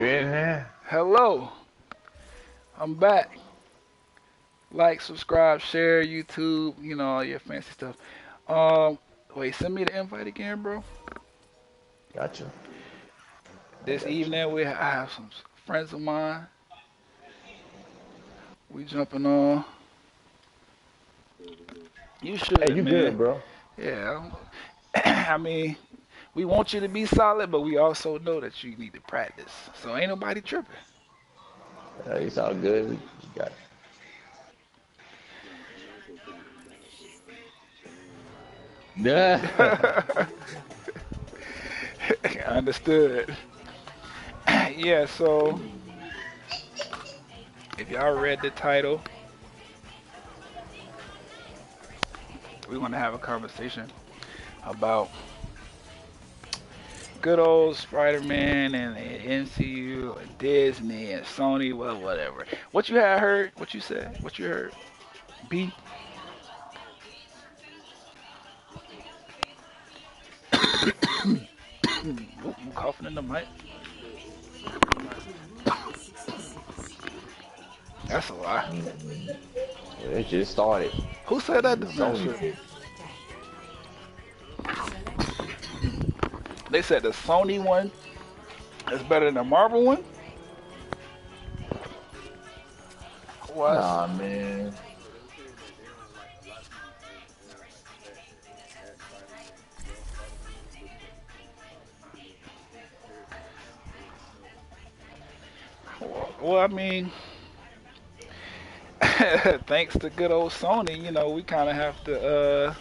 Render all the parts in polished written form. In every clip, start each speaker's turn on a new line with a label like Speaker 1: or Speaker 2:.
Speaker 1: In there.
Speaker 2: Hello, I'm back. Like, subscribe, share, YouTube, all your fancy stuff. Um, Wait, send me the invite again, bro.
Speaker 1: Gotcha. I
Speaker 2: This
Speaker 1: got you.
Speaker 2: evening I have some friends of mine. We jumping on. You
Speaker 1: Hey,
Speaker 2: should,
Speaker 1: you
Speaker 2: man.
Speaker 1: good, bro?
Speaker 2: Yeah. I mean, we want you to be solid, but we also know that you need to practice. So ain't nobody tripping.
Speaker 1: It's all good. We got it.
Speaker 2: Understood. Yeah. So if y'all read the title, we want to have a conversation about good old Spider-Man and the MCU and Disney and Sony, well, whatever. What you had heard? What you said? What you heard? B. Oop, I'm coughing in the mic. That's a lie.
Speaker 1: It just started.
Speaker 2: Who said that dumb
Speaker 1: Sony.
Speaker 2: shit? They said the Sony one is better than the Marvel one. What?
Speaker 1: Nah, man.
Speaker 2: Well, I mean, thanks to good old Sony, we kind of have to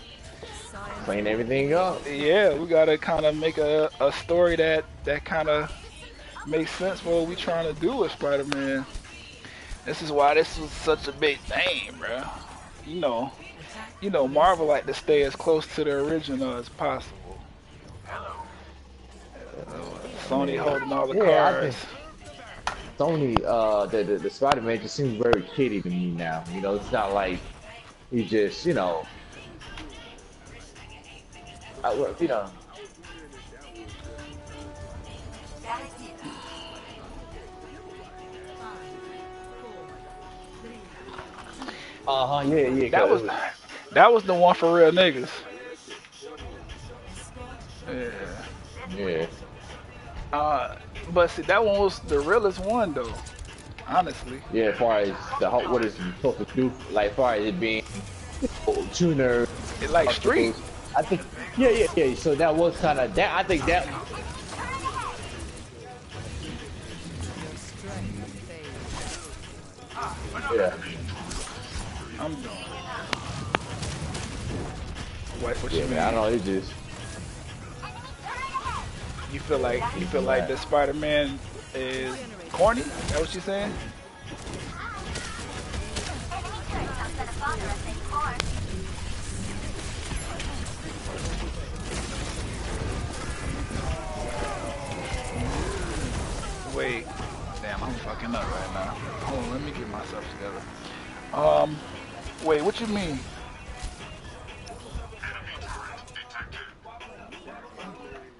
Speaker 1: Clean everything up.
Speaker 2: yeah, we gotta kind of make a story that kind of makes sense for what we trying to do with Spider-Man. This is why this was such a big thing, bro. You know, Marvel like to stay as close to the original as possible.
Speaker 1: I
Speaker 2: Sony
Speaker 1: mean,
Speaker 2: holding all the
Speaker 1: yeah, I
Speaker 2: cards.
Speaker 1: think Sony, the Spider-Man just seems very kiddie to me now. It's not like he just, you know. Uh-huh, yeah, yeah,
Speaker 2: That
Speaker 1: cause it
Speaker 2: was
Speaker 1: was,
Speaker 2: that was the one for real niggas. Yeah.
Speaker 1: yeah.
Speaker 2: Uh, but see, that one was the realest one though. Honestly,
Speaker 1: Yeah, as far as what it's supposed to do, like as far as it being tuner
Speaker 2: it like Street.
Speaker 1: particles, I think, yeah, yeah, yeah. So that was kind of that. I think that, yeah,
Speaker 2: I'm done. What you
Speaker 1: yeah, man. I
Speaker 2: mean?
Speaker 1: don't know. It's just,
Speaker 2: You feel like the Spider-Man is corny? That what you saying? Wait, damn, I'm fucking up right now. Hold on, let me get myself together. Um, Wait, what you mean?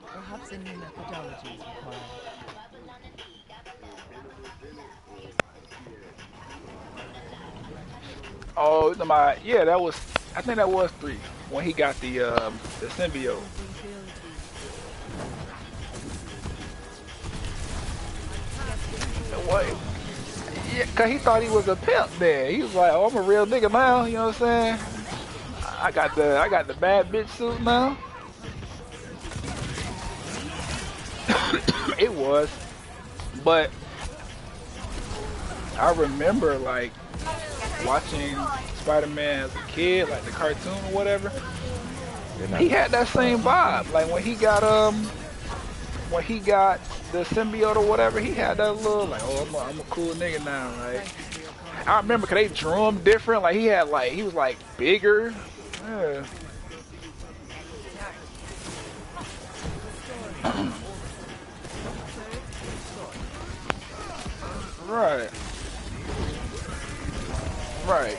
Speaker 3: Perhaps a new methodology is required.
Speaker 2: Oh, yeah, that was. I think that was three when he got the symbiote. What? Yeah, cause he thought he was a pimp. Then he was like, "Oh, I'm a real nigga now." You know what I'm saying? I got the bad bitch suit now. It was, but I remember like watching Spider-Man as a kid, like the cartoon or whatever.
Speaker 1: they're
Speaker 2: He
Speaker 1: not.
Speaker 2: had that same vibe. Like when he got the symbiote or whatever, he had that little like, oh, I'm a cool nigga now. Like I remember, cause they drew him different. Like he was like bigger. Yeah. Right, right.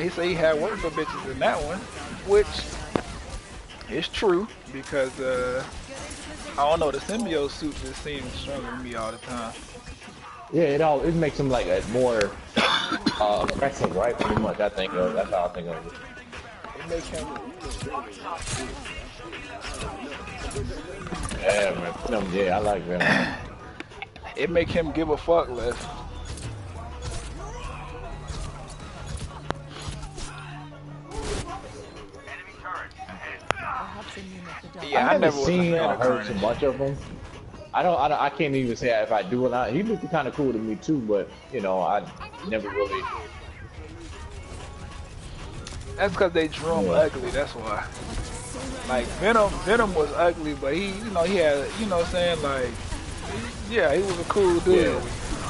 Speaker 2: He said he had work for bitches in that one, which is true because I don't know. The symbiote suit just seems stronger to me all the time.
Speaker 1: Yeah, it makes him like a more aggressive, right? Pretty much. I think that's how I think of it.
Speaker 2: It makes him.
Speaker 1: Yeah, man. Venom, yeah, I like Venom.
Speaker 2: It make him give a fuck less.
Speaker 3: Perhaps a new methodology.
Speaker 2: Yeah, I
Speaker 1: I've never
Speaker 2: never was a
Speaker 1: seen
Speaker 2: fan
Speaker 1: or
Speaker 2: of
Speaker 1: heard so
Speaker 2: Carnage.
Speaker 1: much of him. I can't even say if I do or not. He looked kind of cool to me too, but you know, I never really.
Speaker 2: That's because they drew him
Speaker 1: Yeah.
Speaker 2: ugly. That's why. Like Venom was ugly, but he had, what I'm saying, like, yeah, he was a cool dude.
Speaker 1: Yeah.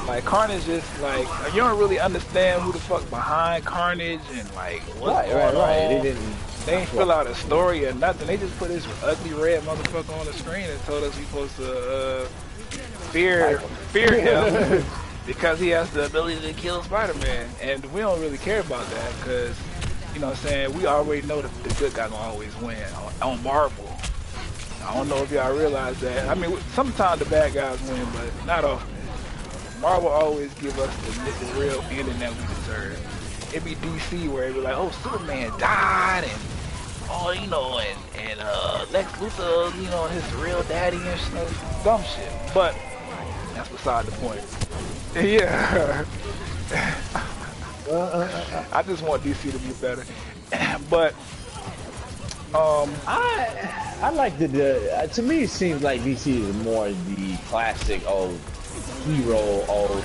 Speaker 2: Like Carnage is like, you don't really understand who the fuck behind Carnage and like what's going
Speaker 1: Right.
Speaker 2: on. They ain't fill out a story or nothing. They just put this ugly red motherfucker on the screen and told us we supposed to fear him because he has the ability to kill Spider-Man, and we don't really care about that because, you know what I'm saying, we already know that the good guy gonna always win on Marvel. I don't know if y'all realize that. I mean, sometimes the bad guys win, but not often. Marvel always give us the real ending that we deserve. It be DC where it be like, oh, Superman died, and oh, you know, and Lex Luthor, you know, his real daddy and stuff, dumb shit. But that's beside the point. Yeah. I just want DC to be better. But
Speaker 1: I like the to me it seems like DC is more the classic hero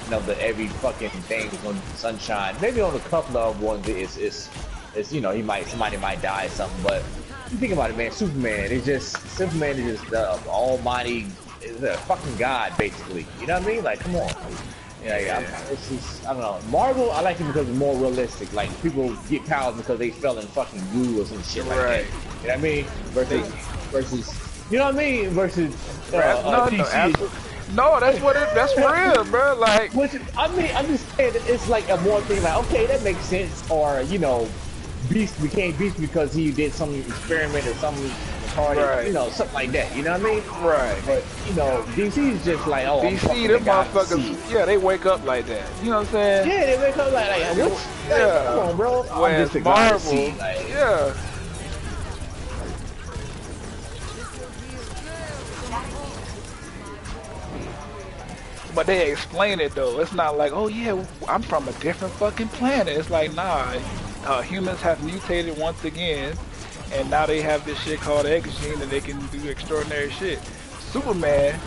Speaker 1: the every fucking thing on Sunshine. Maybe on a couple of ones it's you know somebody might die or something, but you think about it, man. Superman is just the almighty, is a fucking god basically. You know what I mean? Like, come on. Yeah. It's just, I don't know. Marvel, I like it because it's more realistic. Like, people get powers because they fell in fucking glue or some shit like that. You know what I mean? Versus, you know what I mean? Versus DC.
Speaker 2: No, that's for real, bro. Like,
Speaker 1: which, I mean, I'm just saying that it's like a more thing like, okay, that makes sense. Or, you know, Beast became Beast because he did some experiment or something retarded, you know, something like that. You know what I mean?
Speaker 2: Right.
Speaker 1: But, you know, DC is just like, oh,
Speaker 2: DC, them motherfuckers, yeah, they wake up like that. You know what I'm saying?
Speaker 1: Yeah, they wake up like what?
Speaker 2: Yeah.
Speaker 1: Like, come on, bro.
Speaker 2: Whereas Marvel, yeah. But they explain it though. It's not like, oh yeah, I'm from a different fucking planet. It's like, nah, humans have mutated once again, and now they have this shit called X gene, and they can do extraordinary shit. Superman,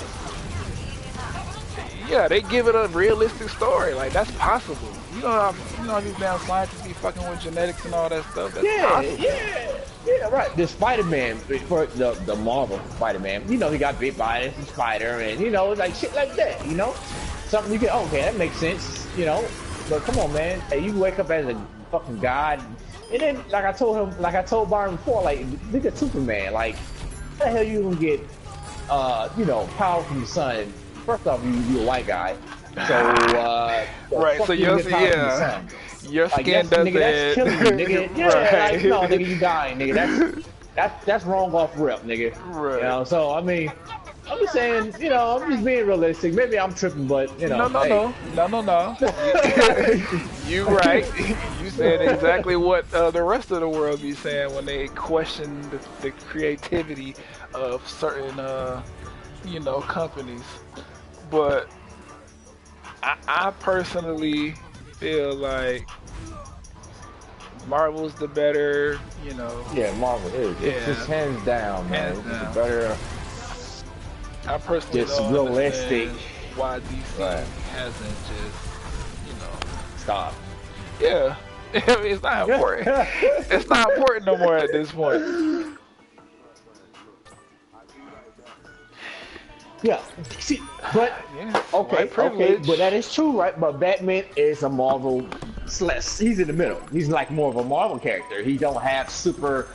Speaker 2: yeah, they give it a realistic story. Like, that's possible. You know these damn scientists be fucking with genetics and all that stuff. That's possible.
Speaker 1: Yeah, right. The Spider-Man, for the Marvel Spider-Man, you know, he got bit by a spider, and you know, like shit like that. You know, something you can, okay, that makes sense. You know, but come on, man, hey, you wake up as a fucking god, and then like I told Byron before, like look at Superman, like how the hell you gonna get you know, power from the sun? First off, you a white guy, so
Speaker 2: right. So your skin doesn't.
Speaker 1: Nigga, that's killing you, nigga. Yeah,
Speaker 2: right.
Speaker 1: like, no, nigga, you dying, nigga. That's wrong off rip, nigga.
Speaker 2: Right.
Speaker 1: You know, so I mean, I'm just saying, you know, I'm just being realistic. Maybe I'm tripping, but you know,
Speaker 2: no. You right. You said exactly what the rest of the world be saying when they question the creativity of certain, you know, companies. But I personally feel like Marvel's the better, you know.
Speaker 1: Yeah, Marvel is. Yeah. It's just hands down, man. It's the better.
Speaker 2: I personally
Speaker 1: just
Speaker 2: don't
Speaker 1: realistic.
Speaker 2: Why DC hasn't just, you know,
Speaker 1: stop.
Speaker 2: Yeah, I mean, it's not important. It's not important no more at this point.
Speaker 1: Yeah, see, but okay, but that is true, right? But Batman is a Marvel / he's in the middle. He's like more of a Marvel character. He don't have super,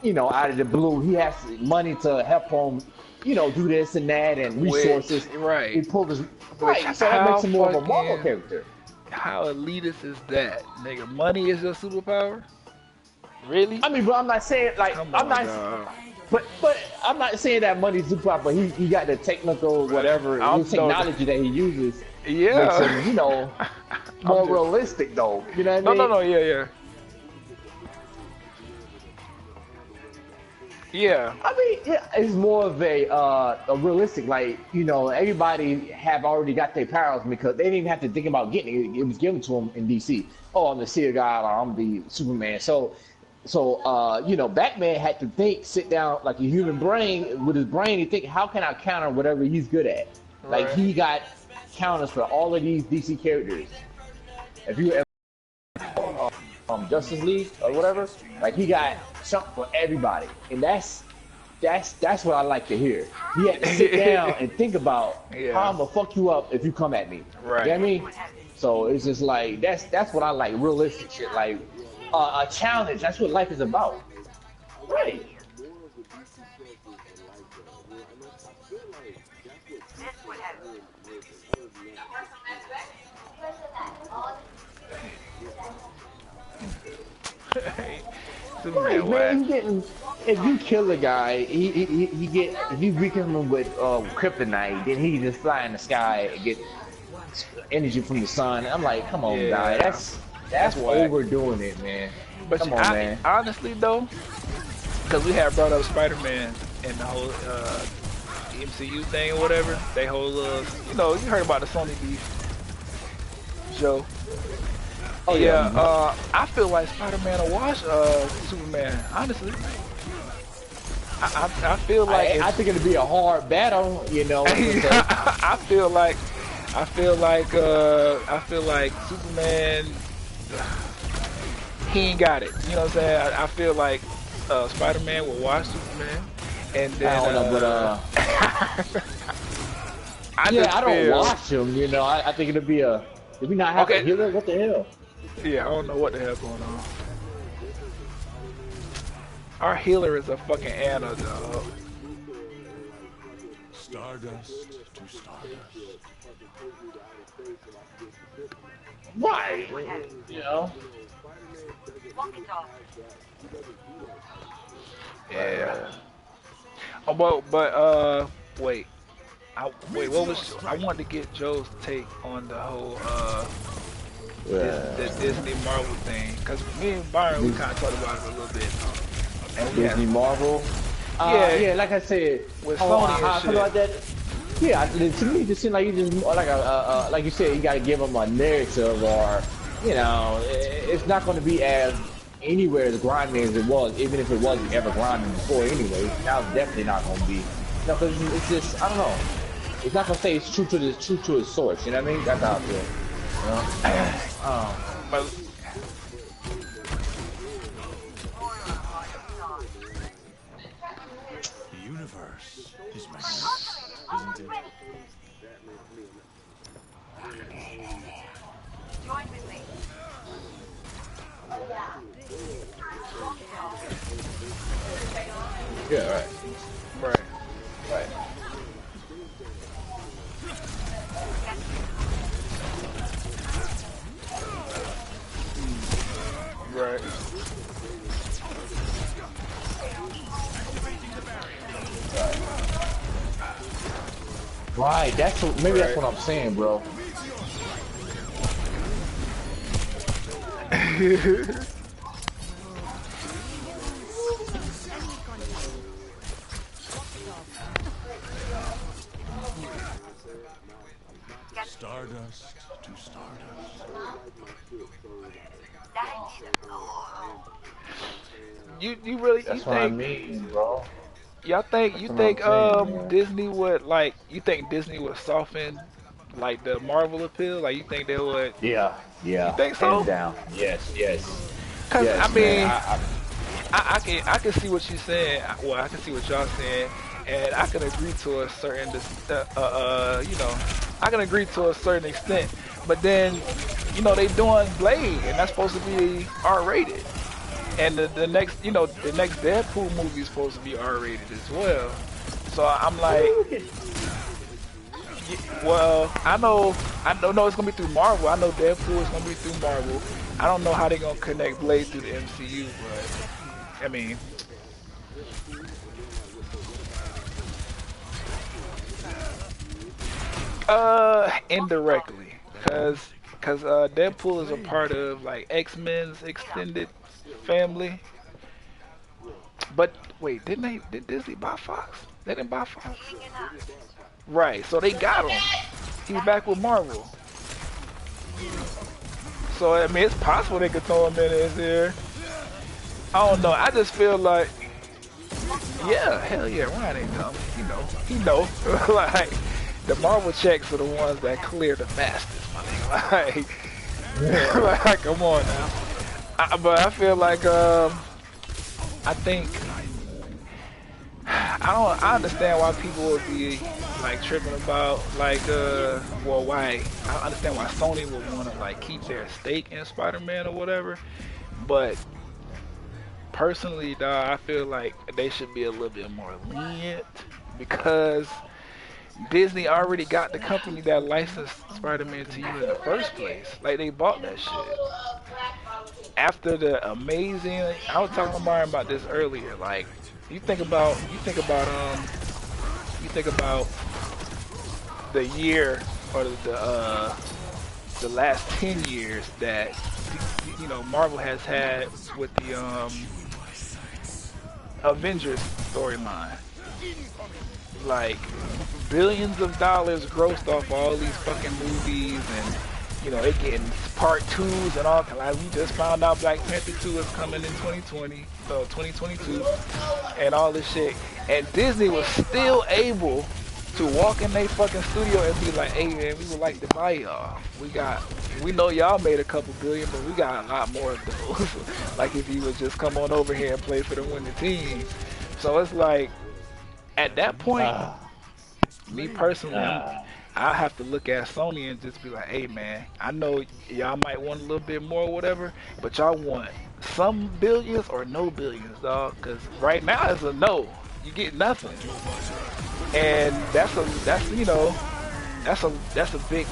Speaker 1: you know, out of the blue. He has money to help him, you know, do this and that and resources.
Speaker 2: Right.
Speaker 1: He pulled his so that makes him more of a Marvel character.
Speaker 2: How elitist is that, nigga? Money is your superpower? Really?
Speaker 1: I mean, but I'm not saying like I'm not.
Speaker 2: God.
Speaker 1: But I'm not saying that money's super out, but he got the technical whatever, his technology that he uses makes him, you know, more realistic though. You know what I mean?
Speaker 2: No, yeah. Yeah.
Speaker 1: I mean, yeah, it's more of a realistic, like, you know, everybody have already got their powers because they didn't even have to think about getting it. It was given to them in DC. Oh, I'm the Seer God, or I'm the Superman. So, you know, Batman had to think, sit down like a human brain with his brain and think, how can I counter whatever he's good at? Like, he got counters for all of these DC characters. If you ever Justice League or whatever, like he got something for everybody, and that's what I like to hear. He had to sit down and think about how I'm gonna fuck you up if you come at me.
Speaker 2: Right.
Speaker 1: You know what I mean? So it's just like that's what I like, realistic shit, like a challenge. That's what life is about. Right. Right, man, if you kill a guy, he get, if you weaken him with kryptonite, then he just fly in the sky and get energy from the sun. I'm like, come on, guy, that's overdoing it, man.
Speaker 2: But
Speaker 1: come on, man.
Speaker 2: Honestly though, because we had brought up Spider-Man and the whole MCU thing or whatever, they whole you know, you heard about the Sony beef, Joe. Oh yeah, I feel like Spider-Man will wash Superman. Honestly, I feel like
Speaker 1: I think it'll be a hard battle. You know,
Speaker 2: I feel like Superman, he ain't got it. You know what I'm saying? I feel like Spider-Man will wash Superman, and then
Speaker 1: I don't know, but I don't watch him. You know, I think it'll be a. If we not have a healer, what the hell?
Speaker 2: Yeah, I don't know what the hell going on. Our healer is a fucking Anna, dog.
Speaker 4: Stardust to stardust.
Speaker 1: Right. You know.
Speaker 2: Yeah. Oh, but wait. What was? I wanted to get Joe's take on the whole this Disney Marvel thing, because me and Byron, we kind of talked about it a little bit. And
Speaker 1: Disney Marvel? Yeah, like I said,
Speaker 2: with Sony and shit.
Speaker 1: Like that. Yeah, to me, it just seems like you just like you said, you got to give them a narrative, or you know, it's not going to be as anywhere as grinding as it was, even if it wasn't ever grinding before. Anyway, now it's definitely not going to be. No, because it's just, I don't know. It's not going to say it's true to its source. You know what I mean? That's how I feel. You know?
Speaker 2: But
Speaker 4: the universe is magnificent, isn't it?
Speaker 5: Join with me.
Speaker 1: Yeah, right.
Speaker 2: right. Right.
Speaker 1: Right, that's what, maybe that's what I'm saying, bro.
Speaker 4: Stardust to stardust.
Speaker 2: You really
Speaker 1: That's
Speaker 2: you
Speaker 1: what I
Speaker 2: think
Speaker 1: mean, bro.
Speaker 2: y'all think you think
Speaker 1: saying,
Speaker 2: Disney would like Disney would soften like the Marvel appeal? Like you think they would?
Speaker 1: Yeah.
Speaker 2: You think so?
Speaker 1: Hands down. Yes.
Speaker 2: Cause
Speaker 1: Yes,
Speaker 2: I mean,
Speaker 1: man,
Speaker 2: I can see what you're saying. Well, I can see what y'all saying, and I can agree to a certain you know, I can agree to a certain extent. But then, you know, they doing Blade, and that's supposed to be R-rated. And the next, you know, the next Deadpool movie is supposed to be R-rated as well. So I'm like, well, I don't know it's gonna be through Marvel. I know Deadpool is gonna be through Marvel. I don't know how they're gonna connect Blade through the MCU, but I mean, Indirectly, cause Deadpool is a part of like X-Men's extended family. But wait, did Disney buy Fox? They didn't buy Fox. Right, so they got him. He's back with Marvel. So I mean, it's possible they could throw him in there. I don't know. I just feel like, yeah, hell yeah, Ryan ain't dumb. He know. Like the Marvel checks are the ones that clear the fastest, my nigga. Like come on now. But I feel like I think I understand why people would be like tripping about like well why I understand why Sony would want to like keep their stake in Spider-Man or whatever, but personally dawg, I feel like they should be a little bit more lenient because Disney already got the company that licensed Spider-Man to you in the first place. Like they bought that shit. After the amazing, I was talking to Mario about this earlier. Like you think about the year or the last 10 years that Marvel has had with the Avengers storyline. Like billions of dollars grossed off all these fucking movies, and they getting part 2s and all. Like we just found out Black Panther 2 is coming in 2022, and all this shit. And Disney was still able to walk in their fucking studio and be like, "Hey man, we would like to buy y'all. We know y'all made a couple billion, but we got a lot more of those. Like if you would just come on over here and play for the winning team." So it's like, at that point, me personally, I have to look at Sony and just be like, "Hey man, I know y'all might want a little bit more or whatever, but y'all want some billions or no billions, dog. Because right now it's a no. You get nothing, and that's a big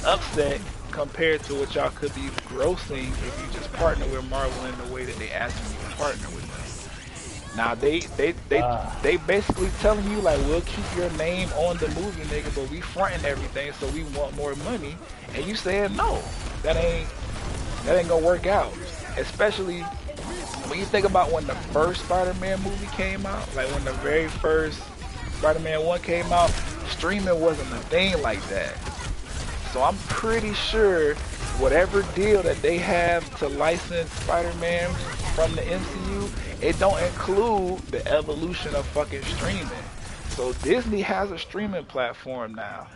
Speaker 2: upset compared to what y'all could be grossing if you just partner with Marvel in the way that they asking you to partner with them. Now they basically telling you like, we'll keep your name on the movie, nigga, but we fronting everything, so we want more money, and you saying no, that ain't gonna work out. Especially when you think about when the first Spider-Man movie came out, like when the very first Spider-Man 1 came out, streaming wasn't a thing like that. So I'm pretty sure whatever deal that they have to license Spider-Man from the MCU, it don't include the evolution of fucking streaming. So Disney has a streaming platform now.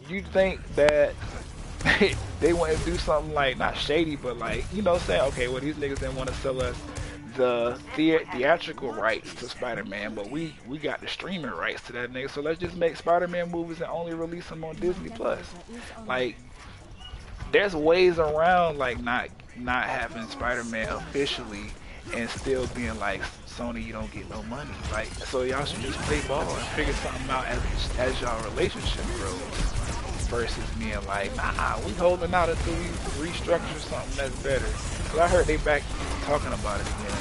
Speaker 2: You think that they want to do something like, not shady, but like, saying, okay, well, these niggas didn't want to sell us the theatrical rights to Spider-Man, but we got the streaming rights to that nigga, so let's just make Spider-Man movies and only release them on Disney Plus. Like, there's ways around like not having Spider-Man officially and still being like, Sony, you don't get no money. Like, so y'all should just play ball and figure something out as y'all relationship grows, versus being like, nah, we holding out until we restructure something that's better. Cause I heard they back talking about it again,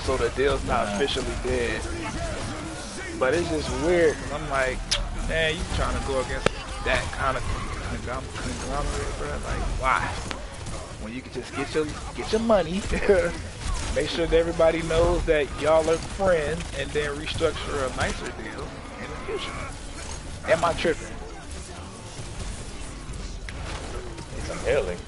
Speaker 2: so the deal's not officially dead. But it's just weird, cause I'm like, man, you trying to go against that kind of conglomerate, bro? Like, why? When you can just get your money, make sure that everybody knows that y'all are friends, and then restructure a nicer deal in the future. Am I tripping?
Speaker 1: It's unhealing.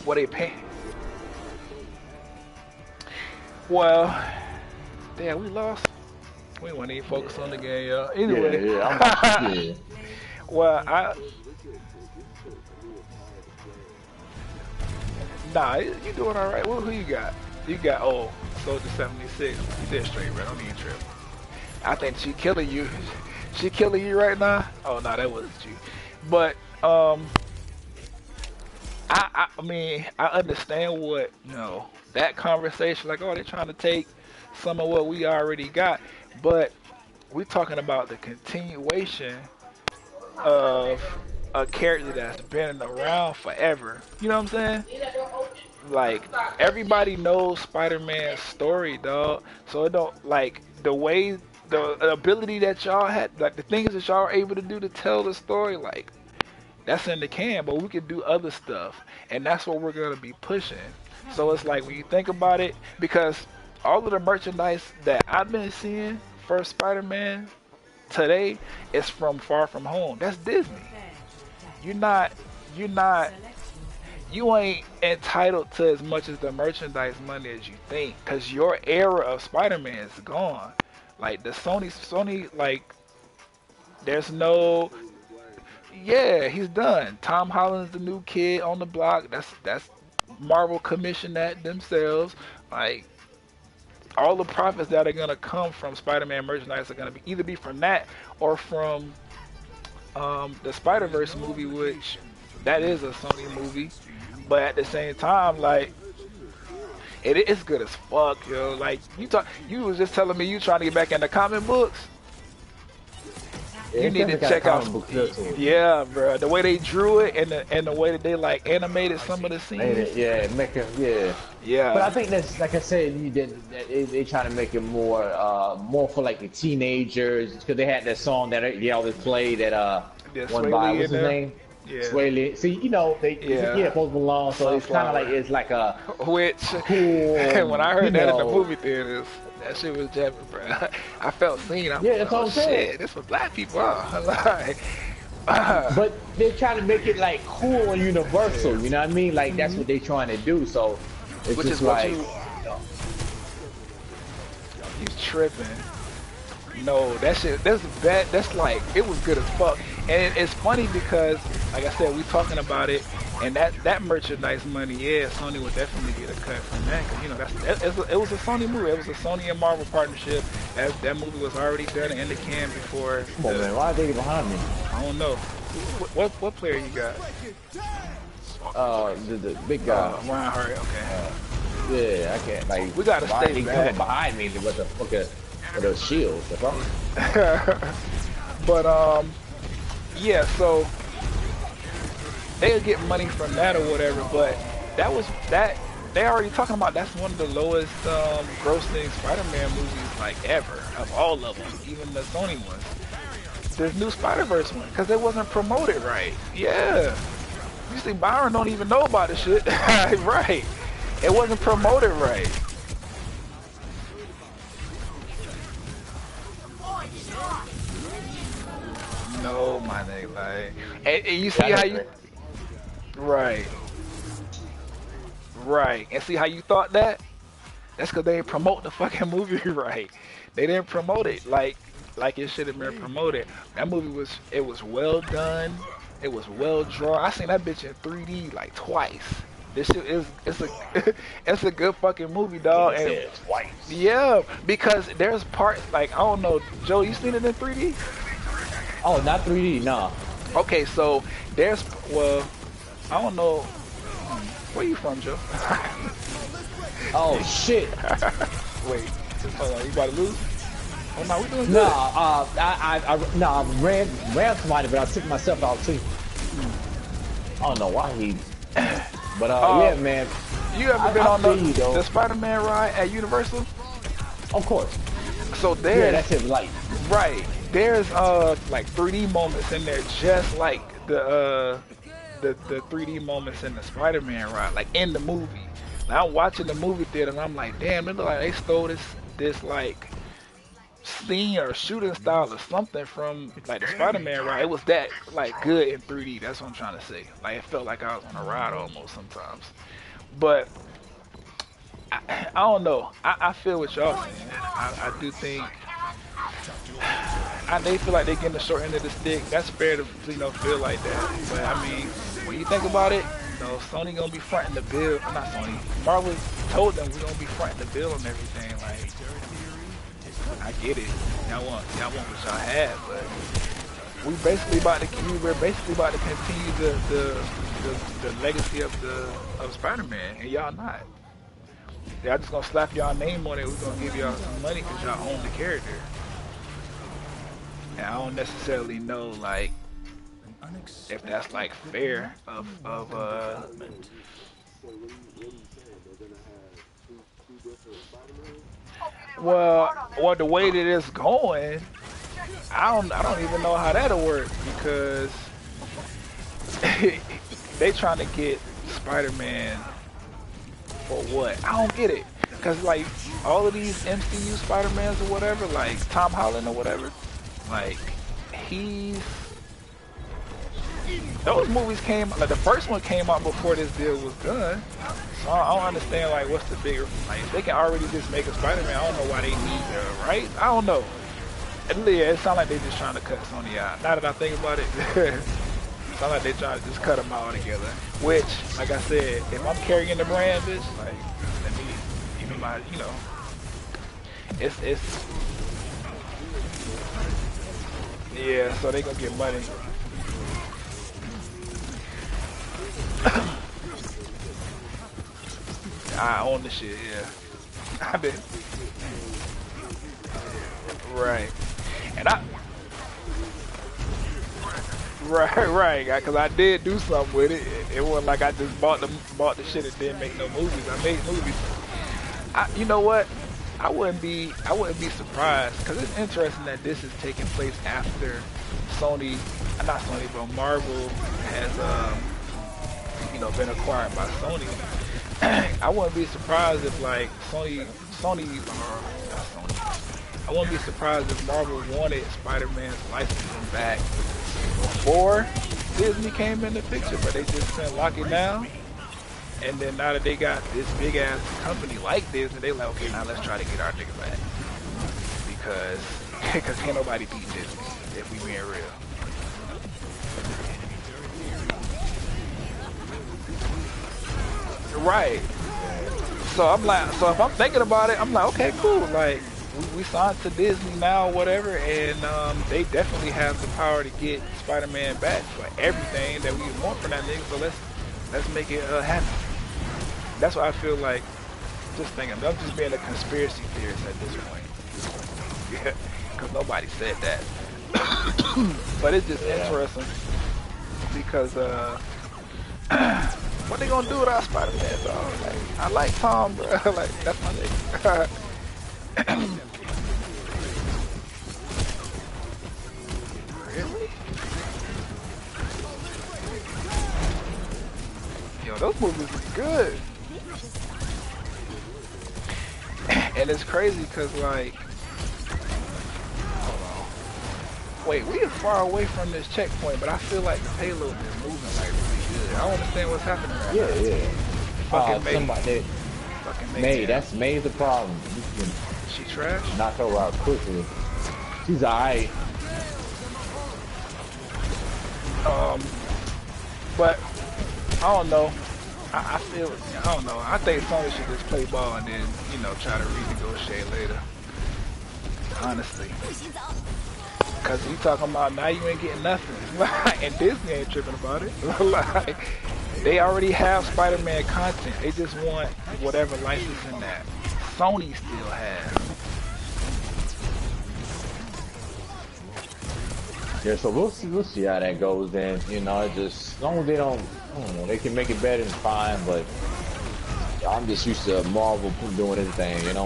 Speaker 2: What they pay? Well, damn, we lost. We weren't even focused on the game, y'all. Anyway,
Speaker 1: yeah.
Speaker 2: well, nah, you doing all right. Who you got? You got Soldier 76. You did straight, bro. Don't even trip. I think she killing you. She killing you right now. Oh no, that wasn't you. But I mean, I understand what, that conversation, like, oh, they're trying to take some of what we already got, but we're talking about the continuation of a character that's been around forever. You know what I'm saying? Like, everybody knows Spider-Man's story, dog. So it don't, like, the way, the ability that y'all had, like, the things that y'all are able to do to tell the story, like, that's in the can, but we could do other stuff, and that's what we're gonna be pushing. So it's like, when you think about it, because all of the merchandise that I've been seeing for Spider-Man today is from Far From Home. That's Disney. You're not, you're not, you ain't entitled to as much as the merchandise money as you think, because your era of Spider-Man is gone. Like, the Sony, like, there's no, yeah, he's done. Tom Holland's the new kid on the block. That's Marvel commissioned that themselves. Like, all the profits that are gonna come from Spider-Man merchandise are gonna be either be from that or from the Spider-Verse movie, which that is a Sony movie. But at the same time, like, it is good as fuck, yo. Like, you was just telling me you trying to get back into comic books. You need to check out. Yeah, bro. The way they drew it and the way that they like animated some of the scenes.
Speaker 1: Yeah, make it. Yeah.
Speaker 2: Yeah.
Speaker 1: But I think that's, like I said, they trying to make it more for like the teenagers, because they had that song that they always play that one by what's his name?
Speaker 2: Yeah.
Speaker 1: Swaley. See, they Post Malone, so it's kind of like, it's like a
Speaker 2: which
Speaker 1: cool.
Speaker 2: When I heard that in the movie theaters, that shit was jamming, bro. I felt seen.
Speaker 1: That's what I'm saying.
Speaker 2: Shit, this for black people, huh? Like,
Speaker 1: but they're trying to make it like cool and universal. You know what I mean? Like, that's what they're trying to do. So it's
Speaker 2: which
Speaker 1: just
Speaker 2: is
Speaker 1: like,
Speaker 2: he's tripping. No, that shit, that's bad. That's like, it was good as fuck. And it's funny because, like I said, we talking about it, and that merchandise money, yeah, Sony would definitely get a cut from that, because it was a Sony movie. It was a Sony and Marvel partnership. That movie was already done in the can before.
Speaker 1: Come on, man, why are they behind me?
Speaker 2: I don't know. What player you got?
Speaker 1: The big guy.
Speaker 2: Ryan Hart. Okay.
Speaker 1: Yeah, I can't. Like,
Speaker 2: we gotta stay back.
Speaker 1: Behind me with the fucking with those shields.
Speaker 2: But yeah, so they'll get money from that or whatever, but that they already talking about, that's one of the lowest grossing Spider-Man movies like ever, of all of them, even the Sony ones. This new Spider-Verse one, because it wasn't promoted right. Yeah, you see, Byron don't even know about the shit. Right, it wasn't promoted right. No, my nigga, like, and you see how you, right, and see how you thought that? That's because they didn't promote the fucking movie right. They didn't promote it like it should have been promoted. That movie was well done. It was well drawn. I seen that bitch in 3D like twice. This shit it's a good fucking movie, dog. And
Speaker 1: twice.
Speaker 2: Yeah, because there's parts like, I don't know, Joe, you seen it in 3D?
Speaker 1: Oh, not 3D, nah.
Speaker 2: Okay, so there's, well, I don't know, where you from, Joe?
Speaker 1: Oh shit.
Speaker 2: Wait, hold on, you about to lose? Oh no, we doing good.
Speaker 1: No, I ran somebody, but I took myself out too. I don't know why he. But yeah, man.
Speaker 2: You ever been on the Spider-Man ride at Universal?
Speaker 1: Of course.
Speaker 2: So there's,
Speaker 1: yeah, that's it, like,
Speaker 2: right. There's like 3D moments in there, just like the 3D moments in the Spider-Man ride, like in the movie. Now I'm watching the movie theater and I'm like, damn, it look like they stole this like scene or shooting style or something from like the Spider-Man ride. It was that like good in 3D. That's what I'm trying to say. Like, it felt like I was on a ride almost sometimes. But I don't know. I feel what y'all saying. I do think they feel like they're getting the short end of the stick. That's fair to feel like that. But I mean, when you think about it, Sony gonna be fronting the bill. Not Sony. Marvel told them we're gonna be fronting the bill and everything. Like, I get it. Y'all want what y'all have, but we're basically about to continue the legacy of Spider-Man, and y'all not. Y'all just gonna slap y'all name on it. We're gonna give y'all some money because y'all own the character. And I don't necessarily know like if that's like fair of well the way that it's going, I don't even know how that'll work because they trying to get Spider-Man for what? I don't get it. Cause like all of these MCU Spider-Mans or whatever, like Tom Holland or whatever, like those movies came, like the first one came out before this deal was done. So I don't understand like what's the bigger, like if they can already just make a Spider-Man, I don't know why they need the right. I don't know. Yeah, it sounds like they're just trying to cut Sony out. Now that I think about it, it sounds like they're trying to just cut them out altogether. Which, like I said, if I'm carrying the brand, bitch, like let me even my, you know, it's yeah. So they gonna get money. I own the shit, yeah. I did. Right. And right, because I did do something with it. It wasn't like I just bought the shit and didn't make no movies. I made movies. You know what? I wouldn't be surprised because it's interesting that this is taking place after Sony, not Sony, but Marvel has been acquired by Sony. I wouldn't be surprised if like Sony I wouldn't be surprised if Marvel wanted Spider-Man's licensing back before Disney came in the picture, but they just couldn't lock it down. And then now that they got this big ass company like Disney, they like, okay, now let's try to get our nigga back because can't nobody beat Disney if we being real. Right. So I'm like, so if I'm thinking about it, I'm like, okay, cool. Like, we signed to Disney now, whatever, and they definitely have the power to get Spider-Man back for everything that we want from that nigga. So let's make it happen. That's what I feel like. Just thinking, I'm just being a conspiracy theorist at this point. Yeah, because nobody said that. But it's just interesting because what they gonna do with our Spider-Man, dog? Like, I like Tom, bro. Like, that's my nigga. Really? Yo, those movies are good. And it's crazy because, like, hold on. Wait, we are far away from this checkpoint, but I feel like the payload is moving like really good. I don't understand what's happening right now.
Speaker 1: Yeah.
Speaker 2: Fucking May.
Speaker 1: Somebody,
Speaker 2: fucking
Speaker 1: May, that's May's the problem.
Speaker 2: She trash?
Speaker 1: Knock her out quickly. She's alright.
Speaker 2: But I don't know. I feel, I don't know. I think Sony should just play ball and then, try to renegotiate later. Honestly. Because you talking about now you ain't getting nothing. And Disney ain't tripping about it. Like, they already have Spider-Man content. They just want whatever licensing that Sony still has.
Speaker 1: Yeah, so we'll see how that goes then. It just, as long as they don't, I don't know, they can make it better than fine, but I'm just used to Marvel doing his thing,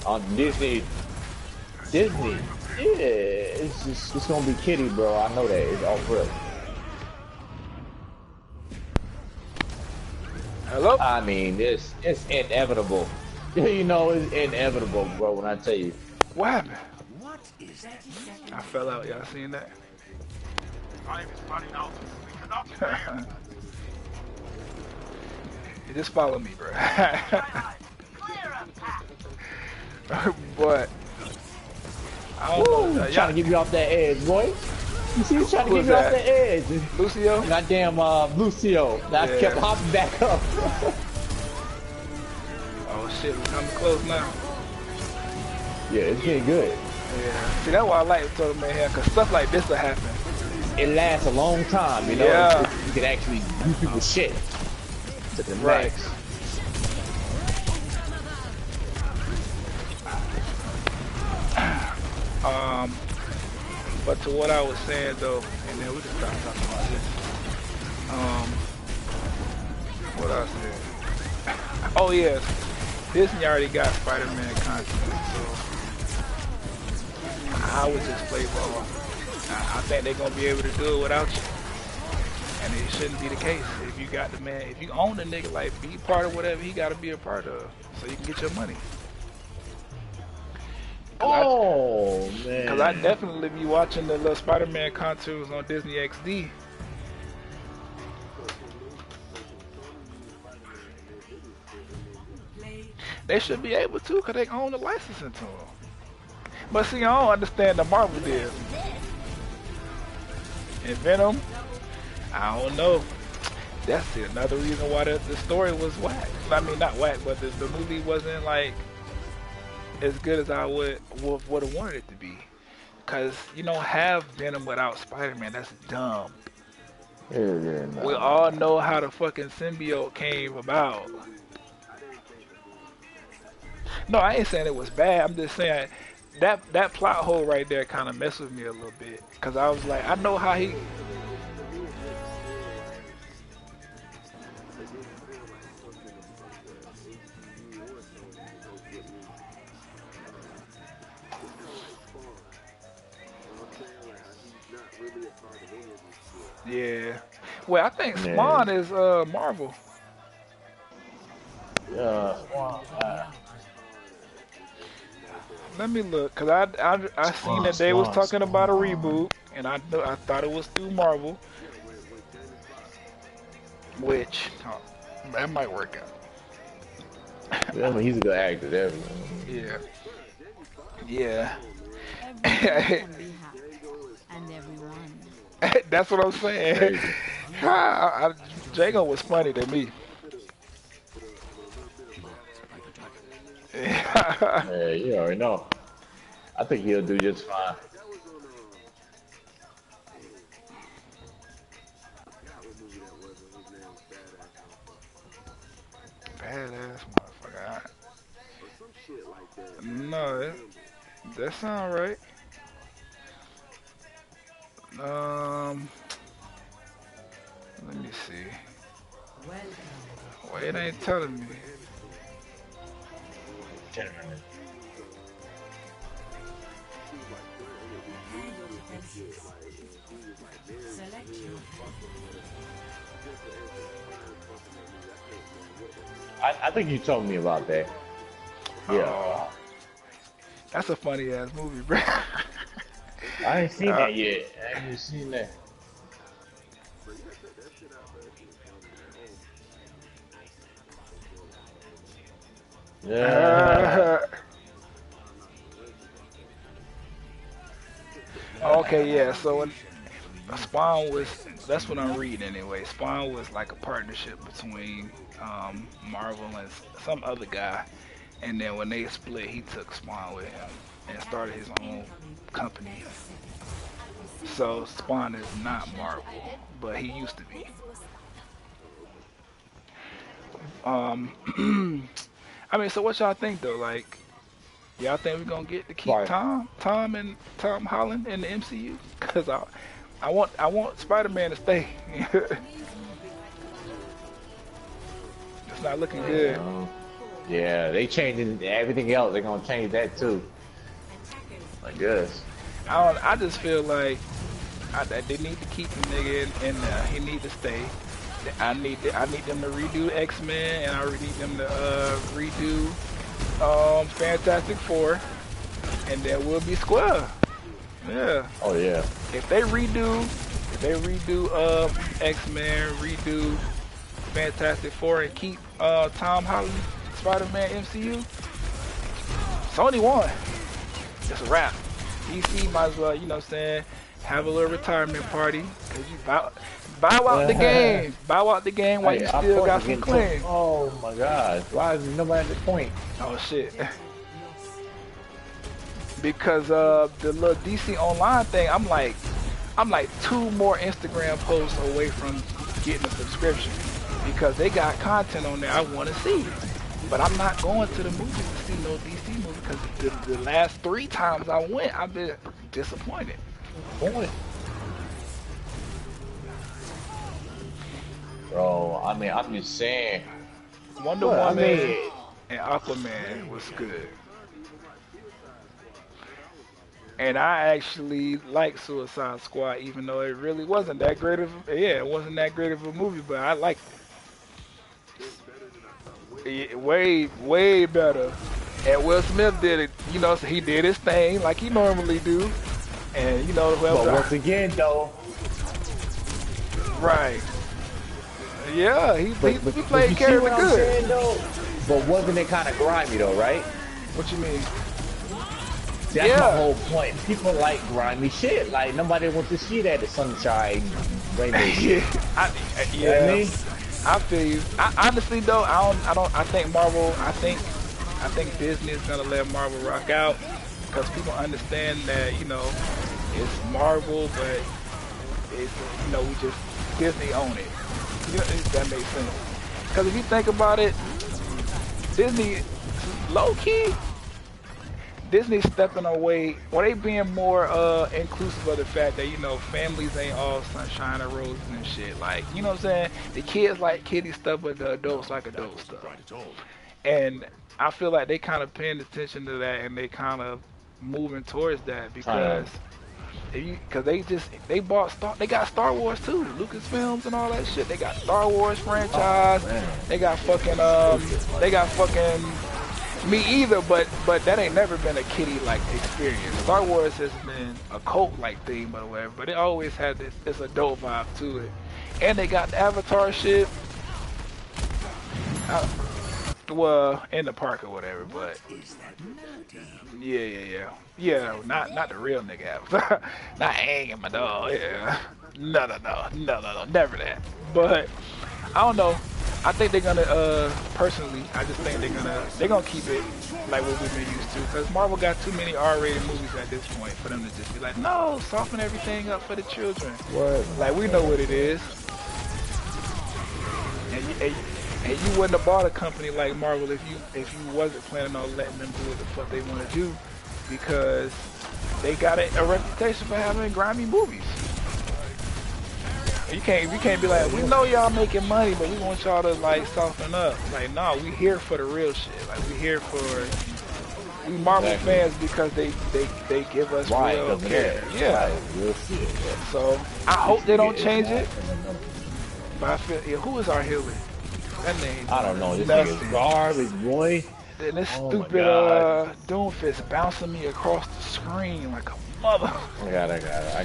Speaker 1: On Disney, yeah, it's gonna be kitty, bro. I know that. It's all real.
Speaker 2: Hello?
Speaker 1: I mean, it's inevitable. It's inevitable, bro, when I tell you.
Speaker 2: What happened? I fell out. Y'all seen that? You just follow me, bro. But I don't know.
Speaker 1: Trying to get you off that edge, boy. You see, he's trying to get you off that edge.
Speaker 2: Lucio?
Speaker 1: Goddamn, Lucio. I kept hopping back up.
Speaker 2: Oh shit, we're coming close now.
Speaker 1: Yeah, it's getting good.
Speaker 2: Yeah. See, that's why I like Total Mayhem, because stuff like this will happen.
Speaker 1: It lasts a long time, you know?
Speaker 2: Yeah.
Speaker 1: You can actually do people's shit to the
Speaker 2: Right.
Speaker 1: max.
Speaker 2: But to what I was saying though, and then we can start talking about this. What I said. Oh yes, Disney already got Spider-Man content, so I would just play ball. I think they're gonna be able to do it without you, and it shouldn't be the case. If you got the man, if you own the nigga, like be part of whatever he got to be a part of, so you can get your money.
Speaker 1: Oh, man.
Speaker 2: Because I definitely be watching the little Spider-Man contours on Disney XD. They should be able to, because they own the licensing to them. But see, I don't understand the Marvel deal. And Venom, I don't know. That's another reason why the story was whack. I mean, not whack, but the movie wasn't like as good as I would have wanted it to be. Cause you don't have Venom without Spider-Man. That's dumb.
Speaker 1: Yeah,
Speaker 2: We all know how the fucking symbiote came about. No, I ain't saying it was bad. I'm just saying that plot hole right there kind of messed with me a little bit. Cause I was like, I know how he. Yeah. Well, I think Spawn is Marvel. Let me look, cause I seen that they was talking about a reboot, and I thought it was through Marvel, which that might work out.
Speaker 1: Yeah, I mean, he's a good actor. There.
Speaker 2: Yeah. Yeah.
Speaker 3: Everyone can be happy, and everyone.
Speaker 2: That's what I'm saying. Jago was funny to me.
Speaker 1: Yeah, you already know. I think he'll do just fine.
Speaker 2: Badass motherfucker. No, that sound right. Let me see. Well, it ain't telling me.
Speaker 1: I think you told me about that. Yeah.
Speaker 2: Oh, that's a funny ass movie, bro.
Speaker 1: I ain't seen that yet. I ain't even seen that. Yeah.
Speaker 2: Okay, yeah. So when Spawn was, that's what I'm reading anyway. Spawn was like a partnership between Marvel and some other guy, and then when they split, he took Spawn with him and started his own company. So Spawn is not Marvel, but he used to be. I mean, so what y'all think though? Like, y'all think we're gonna get to keep Tom Holland in the MCU? Cause I want Spider-Man to stay. It's not looking good.
Speaker 1: Yeah, they changing everything else. They're gonna change that too. I guess.
Speaker 2: I just feel like they need to keep the nigga in there. He need to stay. I need them to redo X-Men, and I need them to redo Fantastic Four, and then we'll be square. Yeah.
Speaker 1: Oh yeah.
Speaker 2: If they redo X-Men, redo Fantastic Four, and keep Tom Holland, Spider-Man MCU, Sony won. It's a wrap. DC might as well, you know what I'm saying, have a little retirement party. Cause you bow out the game. Bow out the game while you still got some clean.
Speaker 1: Oh my God. Why is nobody at the point?
Speaker 2: Oh shit. because the little DC Online thing, I'm like 2 more Instagram posts away from getting a subscription because they got content on there I want to see. But I'm not going to the movies to see no DC movie because the last 3 times I went, I've been disappointed.
Speaker 1: Bro, I mean, I'm just saying.
Speaker 2: Wonder Woman and Aquaman was good. And I actually like Suicide Squad, even though it really wasn't that great of it wasn't that great of a movie, but I liked it. Way better. And Will Smith did it, you know, so he did his thing like he normally do. And you know, whoever.
Speaker 1: But once again, though.
Speaker 2: Right. Yeah, he played character good.
Speaker 1: Saying, though? But wasn't it kind of grimy though, right?
Speaker 2: What you mean?
Speaker 1: See, that's my whole point. People like grimy shit. Like nobody wants to see that the sunshine, rainbow shit. You know what I mean?
Speaker 2: I feel you. Honestly though, I think Marvel. I think Disney is gonna let Marvel rock out because people understand that, you know, it's Marvel, but it's, you know, we just Disney own it. You know, if that makes sense. Because if you think about it, Disney, low key, Disney's stepping away, or they being more inclusive of the fact that, you know, families ain't all sunshine and roses and shit. Like, you know what I'm saying? The kids like kiddie stuff, but the adults like adult stuff. And I feel like they kind of paying attention to that, and they kind of moving towards that because they got Star Wars too, Lucasfilms and all that shit. They got Star Wars franchise. They got fucking me either, but that ain't never been a kiddie like experience. Star Wars has been a cult like theme or whatever, but it always had this adult vibe to it. And they got the Avatar shit. Well, in the park or whatever, but yeah, not the real nigga Avatar. Not Aang and my dog. Yeah, no, never that. But I don't know. I think they're gonna personally. I just think they're gonna keep it like what we've been used to. Because Marvel got too many R-rated movies at this point for them to just be like, no, soften everything up for the children.
Speaker 1: What?
Speaker 2: Like we know what it is. And you wouldn't have bought a company like Marvel if you wasn't planning on letting them do what the fuck they want to do, because they got a reputation for having grimy movies. You can't be like, we know y'all making money, but we want y'all to like soften up. Like, no, we here for the real shit. Like, we Marvel fans because they give us real care. Yeah. Real shit. So I hope they don't change it. But I feel, who is our healer? That name.
Speaker 1: I don't know. This nigga's garbage, boy.
Speaker 2: And this stupid Doomfist bouncing me across the screen like a mother.
Speaker 1: I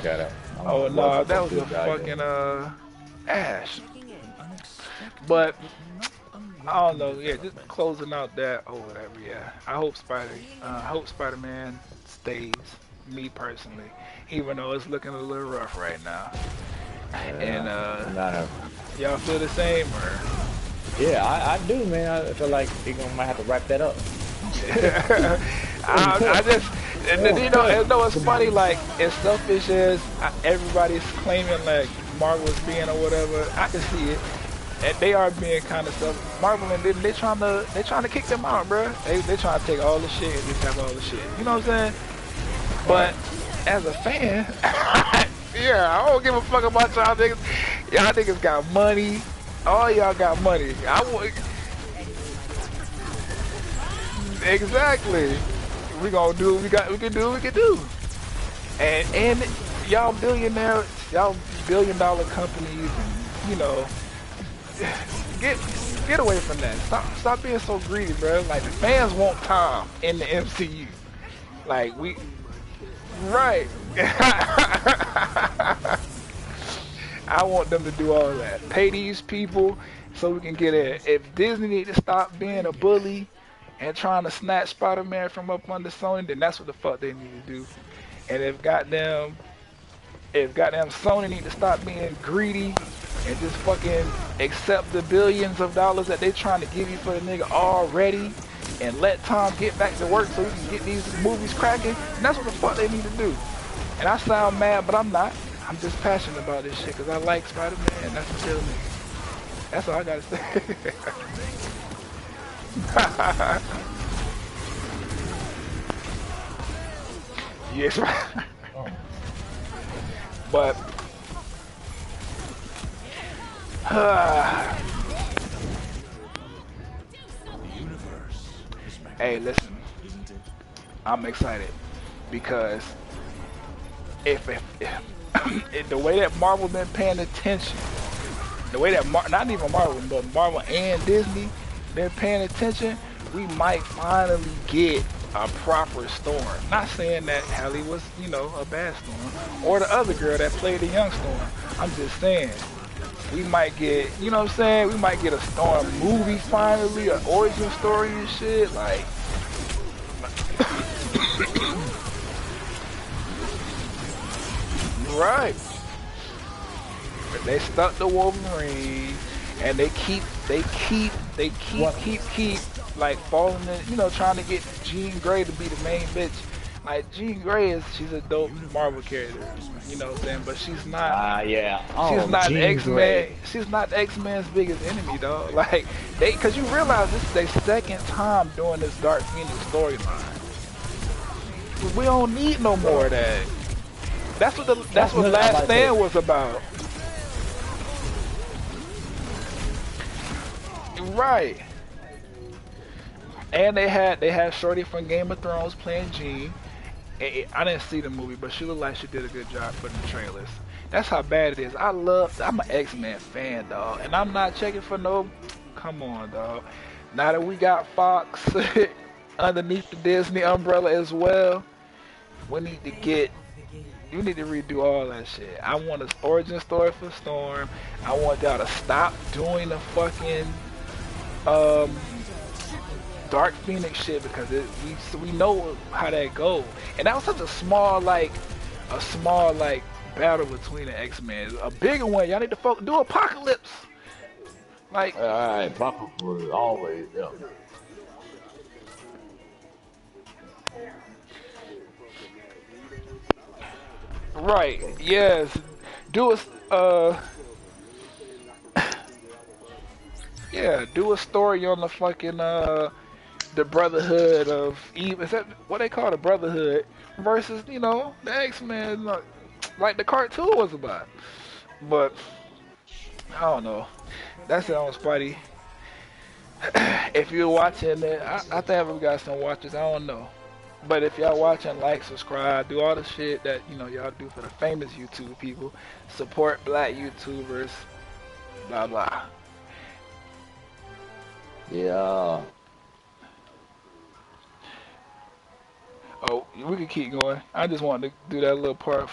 Speaker 1: got it.
Speaker 2: Oh no, that was a fucking Ash. But I don't know. Yeah, just closing out that or whatever. Yeah, I hope Spider-Man stays. Me personally, even though it's looking a little rough right now. And y'all feel the same, or?
Speaker 1: Yeah, I do, man. I feel like they might have to wrap that up.
Speaker 2: I just, you know, it's funny, like, as selfish as everybody's claiming, like, Marvel's being or whatever, I can see it. And they are being kind of selfish. Marvel, and they trying to kick them out, bro. They trying to take all the shit and just have all the shit. You know what I'm saying? But as a fan, yeah, I don't give a fuck about y'all niggas. Y'all niggas got money. All y'all got money. Exactly. We gonna do what we can do. And y'all billionaires, y'all billion-dollar companies, you know, get away from that. Stop being so greedy, bro. Like, the fans want Tom in the MCU. Like, right. I want them to do all that. Pay these people so we can get it. If Disney need to stop being a bully and trying to snatch Spider-Man from up under Sony, then that's what the fuck they need to do. And if goddamn Sony need to stop being greedy and just fucking accept the billions of dollars that they trying to give you for the nigga already, and let Tom get back to work so he can get these movies cracking. And that's what the fuck they need to do. And I sound mad, but I'm not. I'm just passionate about this shit because I like Spider-Man. That's the real me. That's all I gotta say. Yes, right. But hey, listen, I'm excited because if the way that Marvel been paying attention, the way that not even Marvel, but Marvel and Disney been paying attention, we might finally get a proper Storm. Not saying that Halle was, you know, a bad Storm, or the other girl that played the young Storm. I'm just saying, we might get, you know what I'm saying? We might get a Storm movie finally, an origin story and shit. Like, right. But they stuck the Wolverine, and they keep like falling in, you know, trying to get Jean Grey to be the main bitch. Like Jean Grey she's a dope Marvel character, you know what I'm saying? But she's not.
Speaker 1: Yeah. Oh,
Speaker 2: she's not
Speaker 1: Jean
Speaker 2: X-Men.
Speaker 1: Grey.
Speaker 2: She's not X-Men's biggest enemy, dog. Like cause you realize this is their second time doing this Dark Phoenix storyline. We don't need no more of that. That's what Last Stand was about. Right. And they had Shorty from Game of Thrones playing Jean. I didn't see the movie, but she looked like she did a good job putting the trailers. That's how bad it is. I'm an X-Men fan, dog, and I'm not checking for no. Come on, dog. Now that we got Fox underneath the Disney umbrella as well, we need to get. You need to redo all that shit. I want an origin story for Storm. I want y'all to stop doing the fucking Dark Phoenix shit because we know how that goes. And that was such a small battle between the X-Men. A bigger one, y'all need to do Apocalypse. Like,
Speaker 1: alright, Apocalypse was always there.
Speaker 2: Right, yes. Do a story on the fucking the Brotherhood of Evil. Is that what they call the Brotherhood versus, you know, the X-Men, like the cartoon was about. But I don't know. That's it on Spidey. If you're watching it, I think we got some watchers. I don't know. But if y'all watching, like, subscribe, do all the shit that, you know, y'all do for the famous YouTube people. Support black YouTubers. Blah, blah.
Speaker 1: Yeah.
Speaker 2: Oh, we can keep going. I just wanted to do that little part for